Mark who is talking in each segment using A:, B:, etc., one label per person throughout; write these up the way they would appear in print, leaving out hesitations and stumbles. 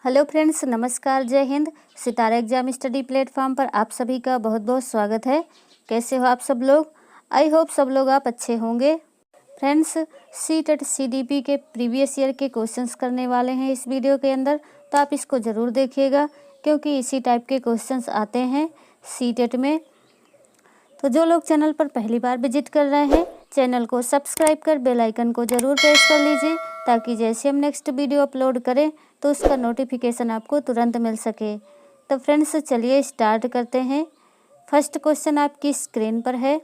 A: Hello friends, नमस्कार, जय हिंद। सितारा exam study platform पर आप सभी का बहुत बहुत स्वागत है। कैसे हो आप सब लोग? आई होप सब लोग आप अच्छे होंगे। फ्रेंड्स, सीटेट सीडीपी के प्रीवियस ईयर के क्वेश्चंस करने वाले हैं इस वीडियो के अंदर, तो आप इसको ज़रूर देखिएगा क्योंकि इसी टाइप के क्वेश्चंस आते हैं सीटेट में। तो जो लोग चैनल पर पहली बार विजिट कर रहे हैं, चैनल को सब्सक्राइब कर बेल आइकन को ज़रूर प्रेस कर लीजिए ताकि जैसे हम नेक्स्ट वीडियो अपलोड करें तो उसका नोटिफिकेशन आपको तुरंत मिल सके। तो फ्रेंड्स, चलिए स्टार्ट करते हैं। फर्स्ट क्वेश्चन आपकी स्क्रीन पर है।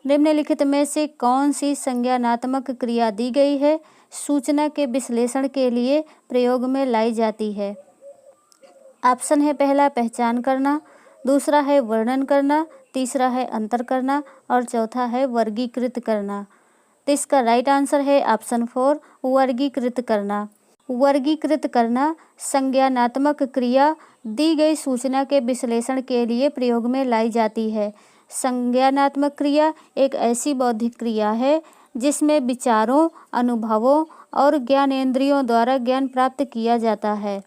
A: निम्नलिखित में से कौन सी संज्ञानात्मक क्रिया दी गई है सूचना के विश्लेषण के लिए प्रयोग में लाई जाती है? ऑप्शन है पहला पहचान करना, दूसरा है वर्णन करना, तीसरा है अंतर करना और चौथा है वर्गीकृत करना। तो इसका राइट आंसर है ऑप्शन 4 वर्गीकृत करना। वर्गीकृत करना संज्ञानात्मक क्रिया दी गई सूचना के विश्लेषण के लिए प्रयोग में लाई जाती है। संज्ञानात्मक क्रिया एक ऐसी बौद्धिक क्रिया है जिसमें विचारों, अनुभवों और ज्ञानेंद्रियों द्वारा ज्ञान प्राप्त किया जाता है।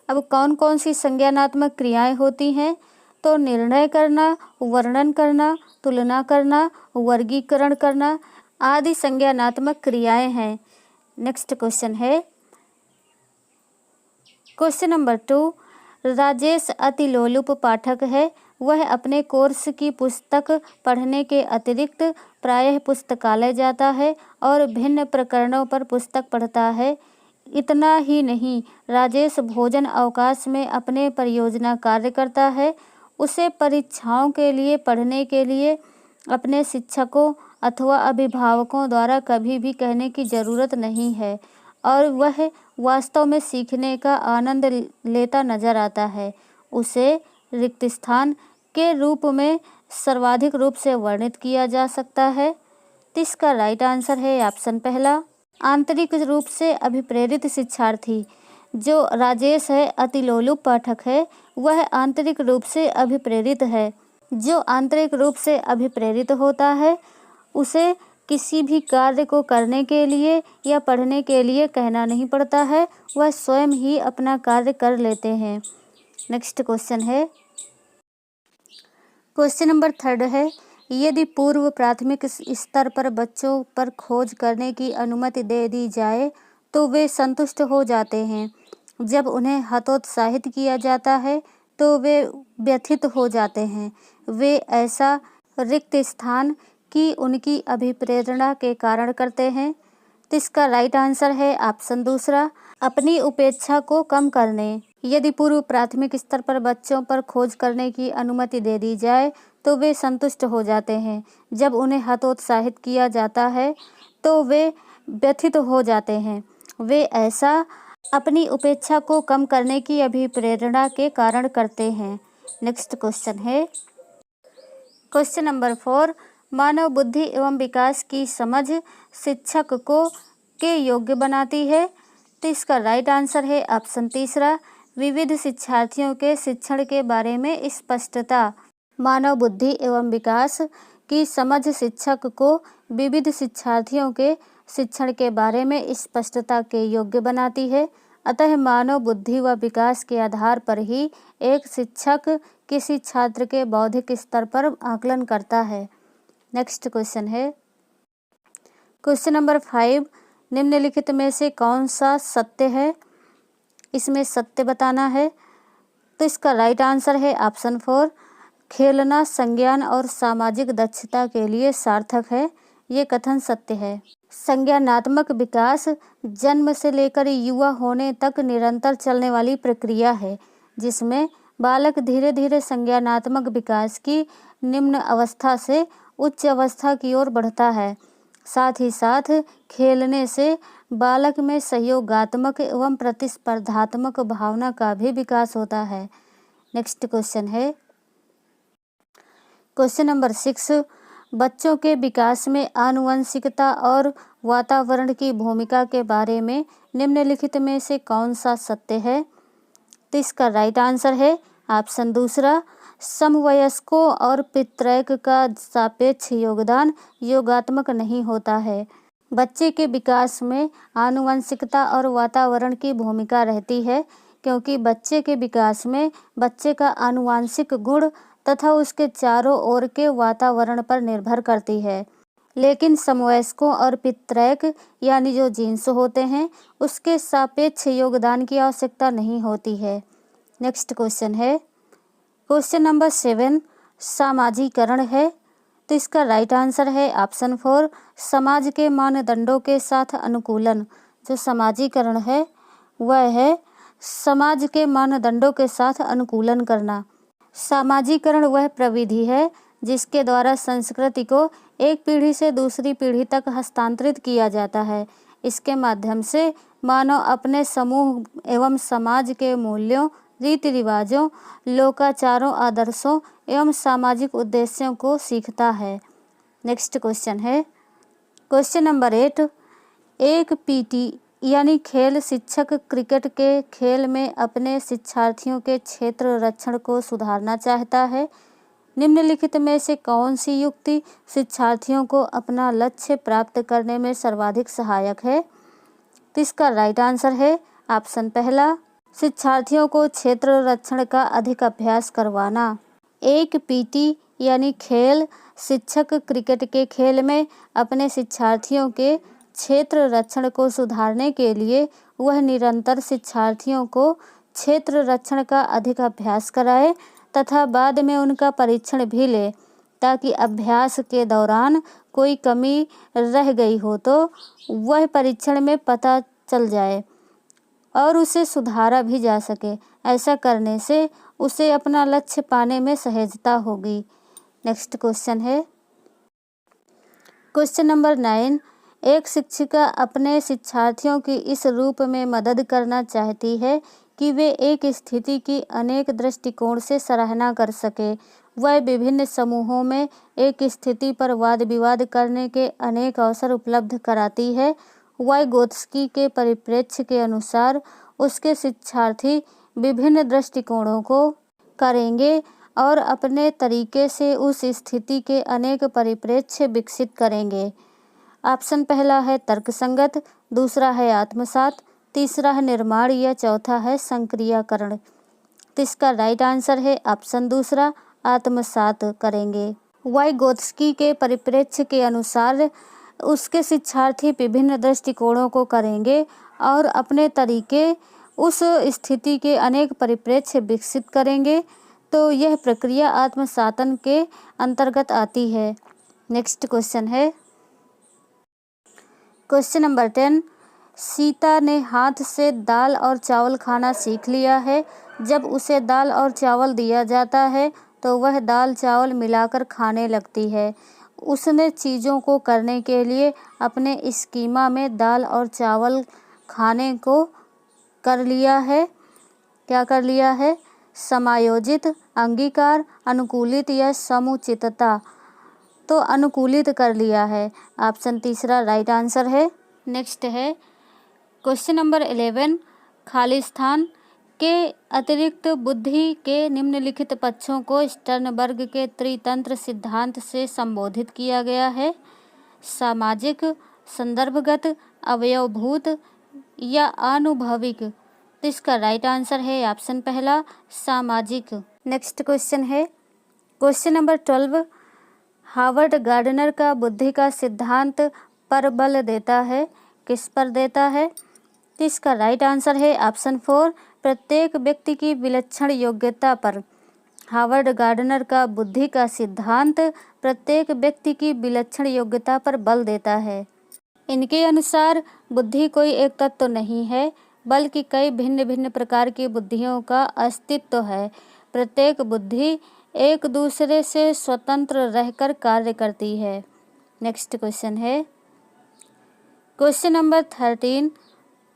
A: अब कौन कौन सी संज्ञानात्मक क्रियाएं होती हैं? तो निर्णय करना, वर्णन करना, तुलना करना, वर्गीकरण करना आदि संज्ञानात्मक क्रियाएं हैं। नेक्स्ट क्वेश्चन है क्वेश्चन नंबर 2। राजेश अतिलोलुप पाठक है। वह अपने कोर्स की पुस्तक पढ़ने के अतिरिक्त प्रायः पुस्तकालय जाता है और भिन्न प्रकरणों पर पुस्तक पढ़ता है। इतना ही नहीं, राजेश भोजन अवकाश में अपने परियोजना कार्य करता है। उसे परीक्षाओं के लिए पढ़ने के लिए अपने शिक्षकों अथवा अभिभावकों द्वारा कभी भी कहने की ज़रूरत नहीं है और वह वास्तव में सीखने का आनंद लेता नजर आता है। उसे रिक्त स्थान के रूप में सर्वाधिक रूप से वर्णित किया जा सकता है। तो इसका राइट आंसर है ऑप्शन पहला आंतरिक रूप से अभिप्रेरित शिक्षार्थी। जो राजेश है अतिलोलुप पाठक है, वह आंतरिक रूप से अभिप्रेरित है। जो आंतरिक रूप से अभिप्रेरित होता है उसे किसी भी कार्य को करने के लिए या पढ़ने के लिए कहना नहीं पड़ता है, वह स्वयं ही अपना कार्य कर लेते हैं। नेक्स्ट क्वेश्चन है क्वेश्चन नंबर 3 है। यदि पूर्व प्राथमिक स्तर पर बच्चों पर खोज करने की अनुमति दे दी जाए तो वे संतुष्ट हो जाते हैं। जब उन्हें हतोत्साहित किया जाता है तो वे व्यथित हो जाते हैं। वे ऐसा रिक्त स्थान की उनकी अभिप्रेरणा के कारण करते हैं। तो इसका राइट आंसर है ऑप्शन दूसरा अपनी उपेक्षा को कम करने। यदि पूर्व प्राथमिक स्तर पर बच्चों पर खोज करने की अनुमति दे दी जाए तो वे संतुष्ट हो जाते हैं। जब उन्हें हतोत्साहित किया जाता है तो वे व्यथित हो जाते हैं। वे ऐसा अपनी उपेक्षा को कम करने की अभिप्रेरणा के कारण करते हैं। नेक्स्ट क्वेश्चन है क्वेश्चन नंबर 4। मानव बुद्धि एवं विकास की समझ शिक्षक को के योग्य बनाती है। तो इसका राइट आंसर है ऑप्शन तीसरा विविध शिक्षार्थियों के शिक्षण के बारे में स्पष्टता। मानव बुद्धि एवं विकास की समझ शिक्षक को विविध शिक्षार्थियों के शिक्षण के बारे में स्पष्टता के योग्य बनाती है। अतः मानव बुद्धि व विकास के आधार पर ही एक शिक्षक किसी छात्र के बौद्धिक स्तर पर आकलन करता है। नेक्स्ट क्वेश्चन है क्वेश्चन नंबर 5। निम्नलिखित में से कौन सा सत्य है? इसमें सत्य बताना है। तो इसका राइट आंसर है ऑप्शन 4 खेलना संज्ञान और सामाजिक दक्षता के लिए सार्थक है। ये कथन सत्य है। संज्ञानात्मक विकास जन्म से लेकर युवा होने तक निरंतर चलने वाली प्रक्रिया है जिसमें बालक धीरे धीरे संज्ञानात्मक विकास की निम्न अवस्था से उच्च अवस्था की ओर बढ़ता है। साथ ही साथ खेलने से बालक में सहयोगात्मक एवं प्रतिस्पर्धात्मक भावना का भी विकास होता है। नेक्स्ट क्वेश्चन है क्वेश्चन नंबर 6। बच्चों के विकास में आनुवंशिकता और वातावरण की भूमिका के बारे में निम्नलिखित में से कौन सा सत्य है? तो इसका राइट आंसर है ऑप्शन दूसरा समवयस्कों और पितृक का सापेक्ष योगदान योगात्मक नहीं होता है। बच्चे के विकास में आनुवंशिकता और वातावरण की भूमिका रहती है क्योंकि बच्चे के विकास में बच्चे का आनुवांशिक गुण तथा उसके चारों ओर के वातावरण पर निर्भर करती है, लेकिन समवयस्कों और पितरैक यानी जो जीन्स होते हैं उसके सापेक्ष योगदान की आवश्यकता नहीं होती है। नेक्स्ट क्वेश्चन है क्वेश्चन नंबर 7, सामाजीकरण है। तो इसका राइट आंसर है ऑप्शन 4, समाज के मानदंडों के साथ अनुकूलन। जो सामाजीकरण है वह है समाज के मानदंडों के साथ अनुकूलन करना। सामाजीकरण वह प्रविधि है जिसके द्वारा संस्कृति को एक पीढ़ी से दूसरी पीढ़ी तक हस्तांतरित किया जाता है। इसके माध्यम से मानव अपने समूह एवं समाज के मूल्यों, रीति रिवाजों, लोकाचारों, आदर्शों एवं सामाजिक उद्देश्यों को सीखता है। नेक्स्ट क्वेश्चन है क्वेश्चन नंबर 8, एक पीटी यानी खेल शिक्षक क्रिकेट के खेल में अपने शिक्षार्थियों के क्षेत्र रक्षण को सुधारना चाहता है। निम्नलिखित में से कौन सी युक्ति शिक्षार्थियों को अपना लक्ष्य प्राप्त करने में सर्वाधिक सहायक है? तो इसका राइट आंसर है ऑप्शन पहला, शिक्षार्थियों को क्षेत्र रक्षण का अधिक अभ्यास करवाना। एक पीटी यानी खेल शिक्षक क्रिकेट के खेल में अपने शिक्षार्थियों के क्षेत्र रक्षण को सुधारने के लिए वह निरंतर शिक्षार्थियों को क्षेत्र रक्षण का अधिक अभ्यास कराए तथा बाद में उनका परीक्षण भी ले, ताकि अभ्यास के दौरान कोई कमी रह गई हो तो वह परीक्षण में पता चल जाए और उसे सुधारा भी जा सके। ऐसा करने से उसे अपना लक्ष्य पाने में सहजता होगी। नेक्स्ट क्वेश्चन है क्वेश्चन नंबर 9, एक शिक्षिका अपने शिक्षार्थियों की इस रूप में मदद करना चाहती है कि वे एक स्थिति की अनेक दृष्टिकोण से सराहना कर सके। वह विभिन्न समूहों में एक स्थिति पर वाद विवाद करने के अनेक अवसर उपलब्ध कराती है। वाइगोत्स्की के परिप्रेक्ष्य के अनुसार उसके शिक्षार्थी विभिन्न दृष्टिकोणों को करेंगे और अपने तरीके से उस स्थिति के अनेक परिप्रेक्ष्य विकसित करेंगे। ऑप्शन पहला है तर्कसंगत, दूसरा है आत्मसात, तीसरा है निर्माण या चौथा है संक्रियाकरण। तो इसका राइट आंसर है ऑप्शन दूसरा, आत्मसात करेंगे। वाइगोत्स्की के परिप्रेक्ष्य के अनुसार उसके शिक्षार्थी विभिन्न दृष्टिकोणों को करेंगे और अपने तरीके उस स्थिति के अनेक परिप्रेक्ष्य विकसित करेंगे, तो यह प्रक्रिया आत्मसातन के अंतर्गत आती है। नेक्स्ट क्वेश्चन है क्वेश्चन नंबर 10, सीता ने हाथ से दाल और चावल खाना सीख लिया है। जब उसे दाल और चावल दिया जाता है तो वह दाल चावल मिलाकर खाने लगती है। उसने चीज़ों को करने के लिए अपने स्कीमा में दाल और चावल खाने को कर लिया है। क्या कर लिया है? समायोजित, अंगीकार, अनुकूलित या समुचितता। तो अनुकूलित कर लिया है। ऑप्शन तीसरा राइट आंसर है। नेक्स्ट है क्वेश्चन नंबर 11, खालिस्तान के अतिरिक्त बुद्धि के निम्नलिखित पक्षों को स्टर्नबर्ग के त्रितंत्र सिद्धांत से संबोधित किया गया है। सामाजिक, संदर्भगत, अवयवभूत या आनुभविक। तो इसका राइट आंसर है ऑप्शन पहला, सामाजिक। नेक्स्ट क्वेश्चन है क्वेश्चन नंबर 12, हावर्ड गार्डनर का बुद्धि का सिद्धांत पर बल देता है। किस पर देता है? तो इसका राइट आंसर है ऑप्शन 4, प्रत्येक व्यक्ति की विलक्षण योग्यता पर। हावर्ड गार्डनर का बुद्धि का सिद्धांत प्रत्येक व्यक्ति की विलक्षण योग्यता पर बल देता है। इनके अनुसार बुद्धि कोई एक तत्व नहीं है, बल्कि कई भिन्न भिन्न प्रकार की बुद्धियों का अस्तित्व है। प्रत्येक बुद्धि एक दूसरे से स्वतंत्र रहकर कार्य करती है। नेक्स्ट क्वेश्चन है क्वेश्चन नंबर 13,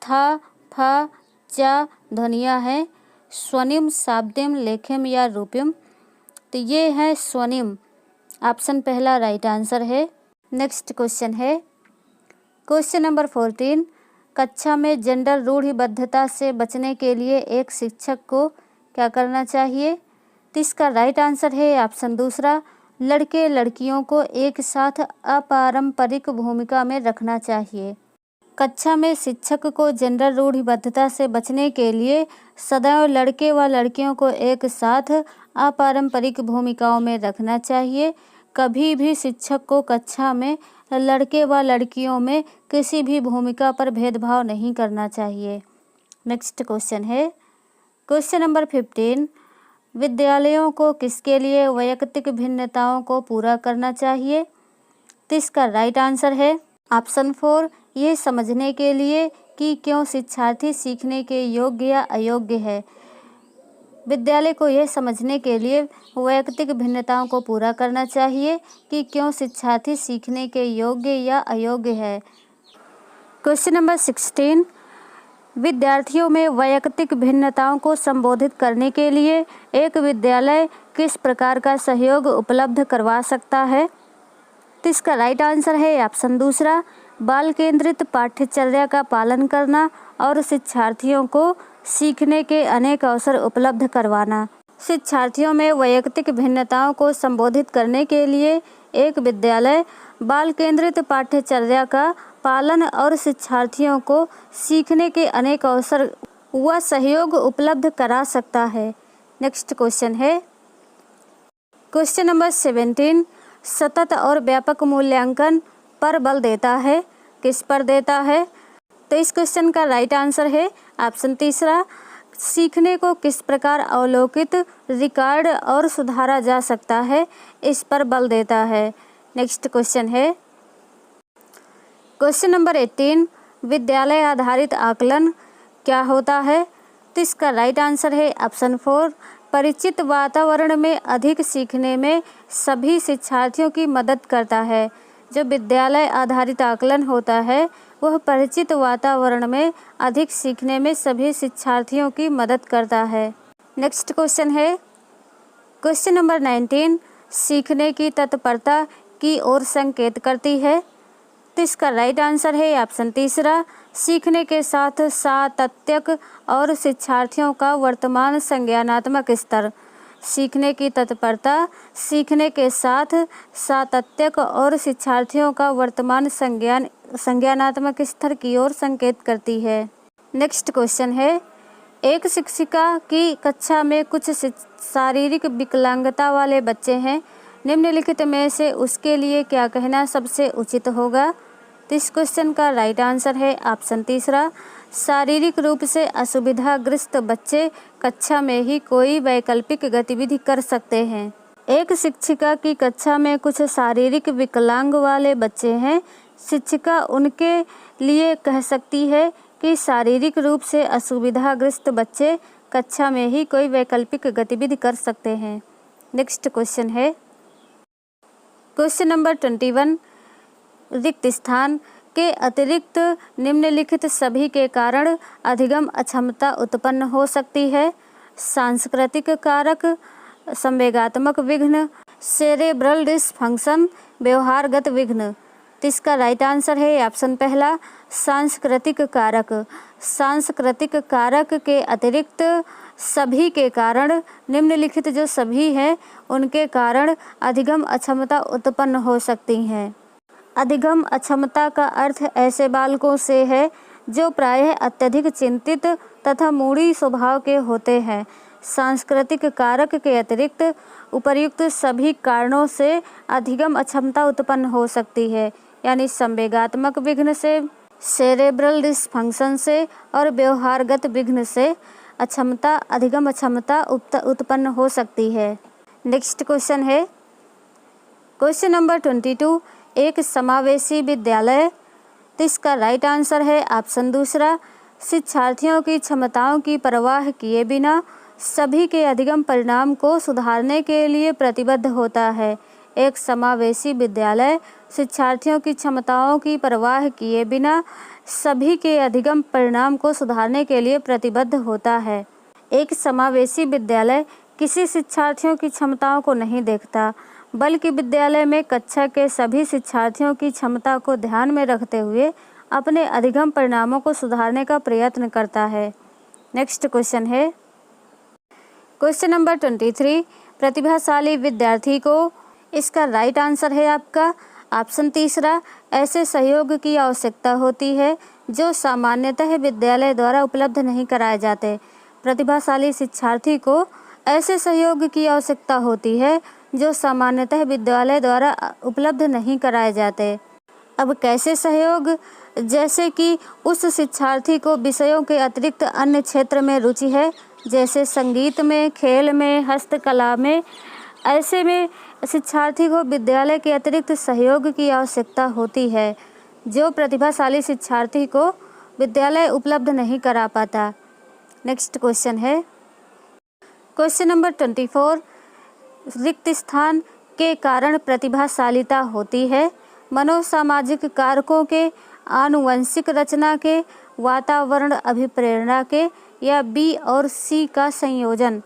A: था, फा, चा ध्वनियाँ हैं। स्वनिम, शाब्दिम, लेखिम या रूपिम। तो ये है स्वनिम। ऑप्शन पहला राइट आंसर है। नेक्स्ट क्वेश्चन है क्वेश्चन नंबर 14, कक्षा में जेंडर रूढ़िबद्धता से बचने के लिए एक शिक्षक को क्या करना चाहिए? तो इसका राइट आंसर है ऑप्शन दूसरा, लड़के लड़कियों को एक साथ अपारंपरिक भूमिका में रखना चाहिए। कक्षा में शिक्षक को जेंडर रूढ़िबद्धता से बचने के लिए सदैव लड़के व लड़कियों को एक साथ अपारंपरिक भूमिकाओं में रखना चाहिए। कभी भी शिक्षक को कक्षा में लड़के व लड़कियों में किसी भी भूमिका पर भेदभाव नहीं करना चाहिए। नेक्स्ट क्वेश्चन है क्वेश्चन नंबर 15, विद्यालयों को किसके लिए वैयक्तिक भिन्नताओं को पूरा करना चाहिए? तो इसका राइट आंसर है ऑप्शन 4, ये समझने के लिए कि क्यों शिक्षार्थी सीखने के योग्य या अयोग्य है। विद्यालय को यह समझने के लिए वैयक्तिक भिन्नताओं को पूरा करना चाहिए कि क्यों शिक्षार्थी सीखने के योग्य या अयोग्य है। क्वेश्चन नंबर 16, विद्यार्थियों में वैयक्तिक भिन्नताओं को संबोधित करने के लिए एक विद्यालय किस प्रकार का सहयोग उपलब्ध करवा सकता है? तो इसका राइट आंसर है ऑप्शन दूसरा, बाल केंद्रित पाठ्यचर्या का पालन करना और शिक्षार्थियों को सीखने के अनेक अवसर उपलब्ध करवाना। शिक्षार्थियों में वैयक्तिक भिन्नताओं को संबोधित करने के लिए एक विद्यालय बाल केंद्रित पाठ्यचर्या का पालन और शिक्षार्थियों को सीखने के अनेक अवसर व सहयोग उपलब्ध करा सकता है। नेक्स्ट क्वेश्चन है क्वेश्चन नंबर 17, सतत और व्यापक मूल्यांकन पर बल देता है, किस पर देता है? तो इस क्वेश्चन का राइट आंसर है ऑप्शन तीसरा, सीखने को किस प्रकार अवलोकित, रिकॉर्ड और सुधारा जा सकता है, इस पर बल देता है। नेक्स्ट क्वेश्चन है क्वेश्चन नंबर 18, विद्यालय आधारित आकलन क्या होता है? तो इसका राइट आंसर है ऑप्शन 4, परिचित वातावरण में अधिक सीखने में सभी शिक्षार्थियों की मदद करता है। जो विद्यालय आधारित आकलन होता है वह परिचित वातावरण में अधिक सीखने में सभी शिक्षार्थियों की मदद करता है। नेक्स्ट क्वेश्चन है क्वेश्चन नंबर 19, सीखने की तत्परता की ओर संकेत करती है। तो इसका राइट आंसर है ऑप्शन तीसरा, सीखने के साथ सातत्यक और शिक्षार्थियों का वर्तमान संज्ञानात्मक स्तर। सीखने की तत्परता सीखने के साथ सातत्यक और शिक्षार्थियों का वर्तमान संज्ञानात्मक स्तर की ओर संकेत करती है। नेक्स्ट क्वेश्चन है, एक शिक्षिका की कक्षा में कुछ शारीरिक विकलांगता वाले बच्चे हैं, निम्नलिखित में से उसके लिए क्या कहना सबसे उचित होगा? तो इस क्वेश्चन का राइट आंसर है ऑप्शन तीसरा, शारीरिक रूप से असुविधाग्रस्त बच्चे कक्षा में ही कोई वैकल्पिक गतिविधि कर सकते हैं। एक शिक्षिका की कक्षा में कुछ शारीरिक विकलांग वाले बच्चे हैं, शिक्षिका उनके लिए कह सकती है कि शारीरिक रूप से असुविधाग्रस्त बच्चे कक्षा में ही कोई वैकल्पिक गतिविधि कर सकते हैं। नेक्स्ट क्वेश्चन है क्वेश्चन नंबर 21, रिक्त स्थान के अतिरिक्त निम्नलिखित सभी के कारण अधिगम अक्षमता उत्पन्न हो सकती है। सांस्कृतिक कारक, संवेगात्मक विघ्न, सेरेब्रल डिसफंक्शन, व्यवहारगत विघ्न। तो इसका राइट आंसर है ऑप्शन पहला, सांस्कृतिक कारक। सांस्कृतिक कारक के अतिरिक्त सभी के कारण, निम्नलिखित जो सभी हैं उनके कारण अधिगम अक्षमता उत्पन्न हो सकती हैं। अधिगम अक्षमता का अर्थ ऐसे बालकों से है जो प्रायः अत्यधिक चिंतित तथा मूढ़ी स्वभाव के होते हैं। सांस्कृतिक कारक के अतिरिक्त उपर्युक्त सभी कारणों से अधिगम अक्षमता उत्पन्न हो सकती है, यानी संवेगात्मक विघ्न से, सेरेब्रल डिसफंक्शन से और व्यवहारगत विघ्न से अधिगम अक्षमता उत्पन्न हो सकती है। नेक्स्ट क्वेश्चन है क्वेश्चन नंबर 22, एक समावेशी विद्यालय। तो इसका राइट आंसर है ऑप्शन दूसरा, शिक्षार्थियों की क्षमताओं की परवाह किए बिना सभी के अधिगम परिणाम को सुधारने के लिए प्रतिबद्ध होता है। एक समावेशी विद्यालय शिक्षार्थियों की क्षमताओं की परवाह किए बिना सभी के अधिगम परिणाम को सुधारने के लिए प्रतिबद्ध होता है। एक समावेशी विद्यालय किसी शिक्षार्थियों की क्षमताओं को नहीं देखता, बल्कि विद्यालय में कक्षा के सभी शिक्षार्थियों की क्षमता को ध्यान में रखते हुए अपने अधिगम परिणामों को सुधारने का प्रयत्न करता है। नेक्स्ट क्वेश्चन है क्वेश्चन नंबर 23, प्रतिभाशाली विद्यार्थी को, इसका राइट आंसर है आपका ऑप्शन तीसरा, ऐसे सहयोग की आवश्यकता होती है जो सामान्यतः विद्यालय द्वारा उपलब्ध नहीं कराए जाते। प्रतिभाशाली शिक्षार्थी को ऐसे सहयोग की आवश्यकता होती है जो सामान्यतः विद्यालय द्वारा उपलब्ध नहीं कराए जाते। अब कैसे सहयोग? जैसे कि उस शिक्षार्थी को विषयों के अतिरिक्त अन्य क्षेत्र में रुचि है, जैसे संगीत में, खेल में, हस्तकला में। ऐसे में शिक्षार्थी को विद्यालय के अतिरिक्त सहयोग की आवश्यकता होती है जो प्रतिभाशाली शिक्षार्थी को विद्यालय उपलब्ध नहीं करा पाता। नेक्स्ट क्वेश्चन है क्वेश्चन नंबर 24। रिक्त स्थान के कारण प्रतिभाशालीता होती है। मनोसामाजिक कारकों के, आनुवंशिक रचना के, वातावरण अभिप्रेरणा के, या बी और सी का संयोजन।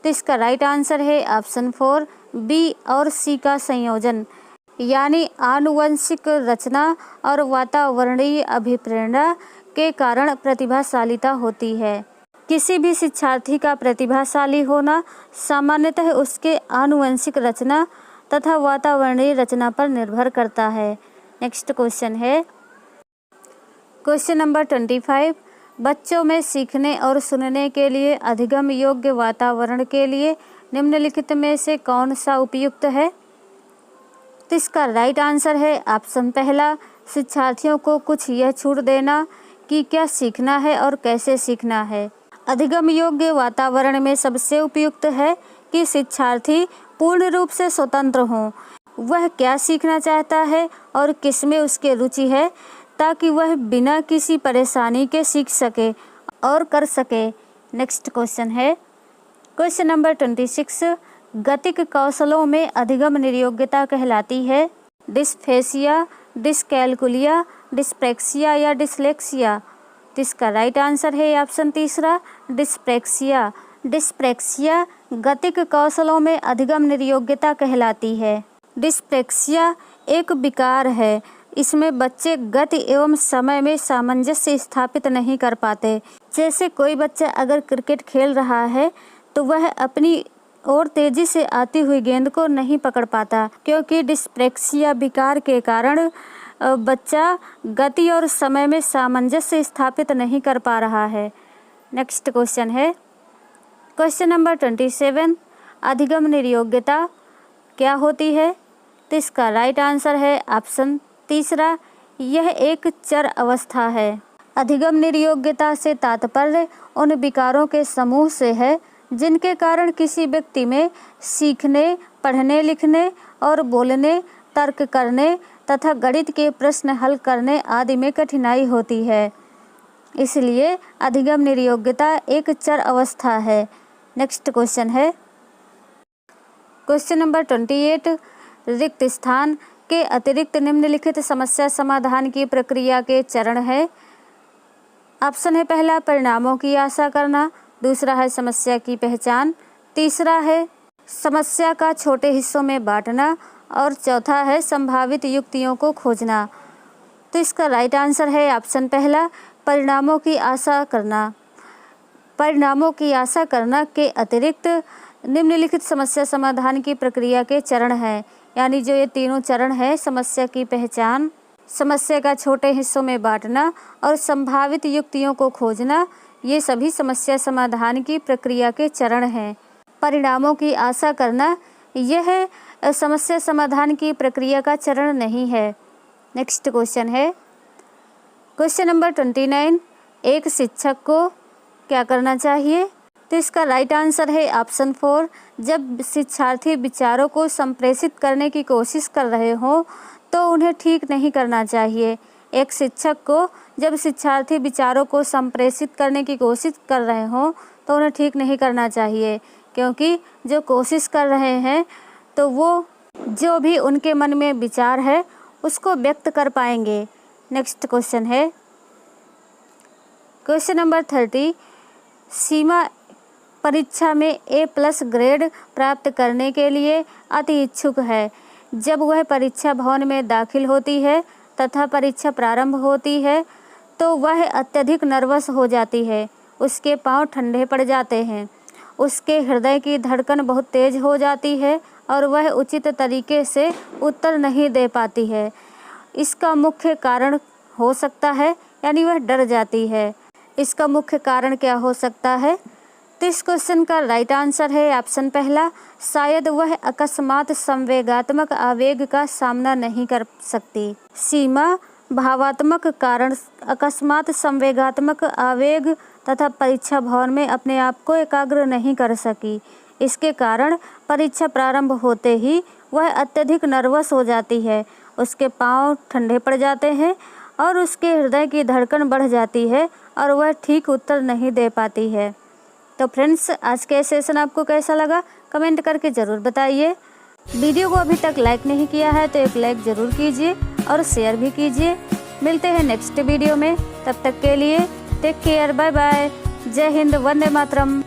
A: तो इसका राइट आंसर है ऑप्शन 4, बी और सी का संयोजन, यानी आनुवंशिक रचना और वातावरणीय अभिप्रेरणा के कारण प्रतिभाशालीता होती है। किसी भी शिक्षार्थी का प्रतिभाशाली होना सामान्यतः उसके आनुवंशिक रचना तथा वातावरणीय रचना पर निर्भर करता है। नेक्स्ट क्वेश्चन है क्वेश्चन नंबर 25। बच्चों में सीखने और सुनने के लिए अधिगम योग्य वातावरण के लिए निम्नलिखित में से कौन सा उपयुक्त है? तो इसका राइट आंसर है ऑप्शन पहला, शिक्षार्थियों को कुछ यह छूट देना कि क्या सीखना है और कैसे सीखना है। अधिगम योग्य वातावरण में सबसे उपयुक्त है कि शिक्षार्थी पूर्ण रूप से स्वतंत्र हों। वह क्या सीखना चाहता है और किसमें उसकी रुचि है, ताकि वह बिना किसी परेशानी के सीख सके और कर सके। नेक्स्ट क्वेश्चन है क्वेश्चन नंबर 26। गतिक कौशलों में अधिगम निर्योग्यता कहलाती है। डिस्फेसिया, डिस्कैलकुलिया, डिस्प्रेक्सिया या डिसलेक्सिया। तो इसका राइट आंसर है ऑप्शन तीसरा, डिस्प्रेक्सिया। डिस्प्रेक्सिया गतिक कौशलों में अधिगम निर्योग्यता कहलाती है। डिस्प्रेक्सिया एक विकार है। इसमें बच्चे गति एवं समय में सामंजस्य स्थापित नहीं कर पाते। जैसे कोई बच्चा अगर क्रिकेट खेल रहा है तो वह अपनी और तेजी से आती हुई गेंद को नहीं पकड़ पाता, क्योंकि डिस्प्रेक्सिया विकार के कारण बच्चा गति और समय में सामंजस्य स्थापित नहीं कर पा रहा है। नेक्स्ट क्वेश्चन है क्वेश्चन नंबर 27। अधिगम निर्योग्यता क्या होती है? तो इसका राइट आंसर है ऑप्शन तीसरा, यह एक चर अवस्था है। अधिगम निर्योग्यता से तात्पर्य उन विकारों के समूह से है जिनके कारण किसी व्यक्ति में सीखने, पढ़ने, लिखने और बोलने, तर्क करने तथा गणित के प्रश्न हल करने आदि में कठिनाई होती है। इसलिए अधिगम निर्योग्यता एक चर अवस्था है। नेक्स्ट क्वेश्चन है क्वेश्चन नंबर 28। रिक्त स्थान के अतिरिक्त निम्नलिखित समस्या समाधान की प्रक्रिया के चरण है। ऑप्शन है पहला, परिणामों की आशा करना, दूसरा है समस्या की पहचान, तीसरा है समस्या का छोटे हिस्सों में बांटना और चौथा है संभावित युक्तियों को खोजना। तो इसका राइट आंसर है ऑप्शन पहला, परिणामों की आशा करना। परिणामों की आशा करना के अतिरिक्त निम्नलिखित समस्या समाधान की प्रक्रिया के चरण हैं, यानी जो ये तीनों चरण है, समस्या की पहचान, समस्या का छोटे हिस्सों में बांटना और संभावित युक्तियों को खोजना, ये सभी समस्या समाधान की प्रक्रिया के चरण हैं। परिणामों की आशा करना यह समस्या समाधान की प्रक्रिया का चरण नहीं है। नेक्स्ट क्वेश्चन है क्वेश्चन नंबर 29। एक शिक्षक को क्या करना चाहिए? तो इसका राइट आंसर है ऑप्शन 4, जब शिक्षार्थी विचारों को संप्रेषित करने की कोशिश कर रहे हों तो उन्हें ठीक नहीं करना चाहिए। एक शिक्षक को जब शिक्षार्थी विचारों को संप्रेषित करने की कोशिश कर रहे हों तो उन्हें ठीक नहीं करना चाहिए, क्योंकि जो कोशिश कर रहे हैं तो वो जो भी उनके मन में विचार है उसको व्यक्त कर पाएंगे। नेक्स्ट क्वेश्चन है क्वेश्चन नंबर 30। सीमा परीक्षा में A+ ग्रेड प्राप्त करने के लिए अति इच्छुक है। जब वह परीक्षा भवन में दाखिल होती है तथा परीक्षा प्रारंभ होती है तो वह अत्यधिक नर्वस हो जाती है। उसके पांव ठंडे पड़ जाते हैं, उसके हृदय की धड़कन बहुत तेज हो जाती है और वह उचित तरीके से उत्तर नहीं दे पाती है। इसका मुख्य कारण हो सकता है यानी वह डर जाती है। इसका मुख्य कारण क्या हो सकता है? तो इस क्वेश्चन का राइट आंसर है ऑप्शन पहला, शायद वह अकस्मात संवेगात्मक आवेग का सामना नहीं कर सकती। सीमा भावात्मक कारण अकस्मात संवेगात्मक आवेग तथा परीक्षा भवन में अपने आप को एकाग्र नहीं कर सकी। इसके कारण परीक्षा प्रारंभ होते ही वह अत्यधिक नर्वस हो जाती है, उसके पांव ठंडे पड़ जाते हैं और उसके हृदय की धड़कन बढ़ जाती है और वह ठीक उत्तर नहीं दे पाती है। तो फ्रेंड्स, आज का सेशन आपको कैसा लगा कमेंट करके ज़रूर बताइए। वीडियो को अभी तक लाइक नहीं किया है तो एक लाइक ज़रूर कीजिए और शेयर भी कीजिए। मिलते हैं नेक्स्ट वीडियो में, तब तक के लिए टेक केयर, बाय बाय, जय हिंद, वंदे मातरम।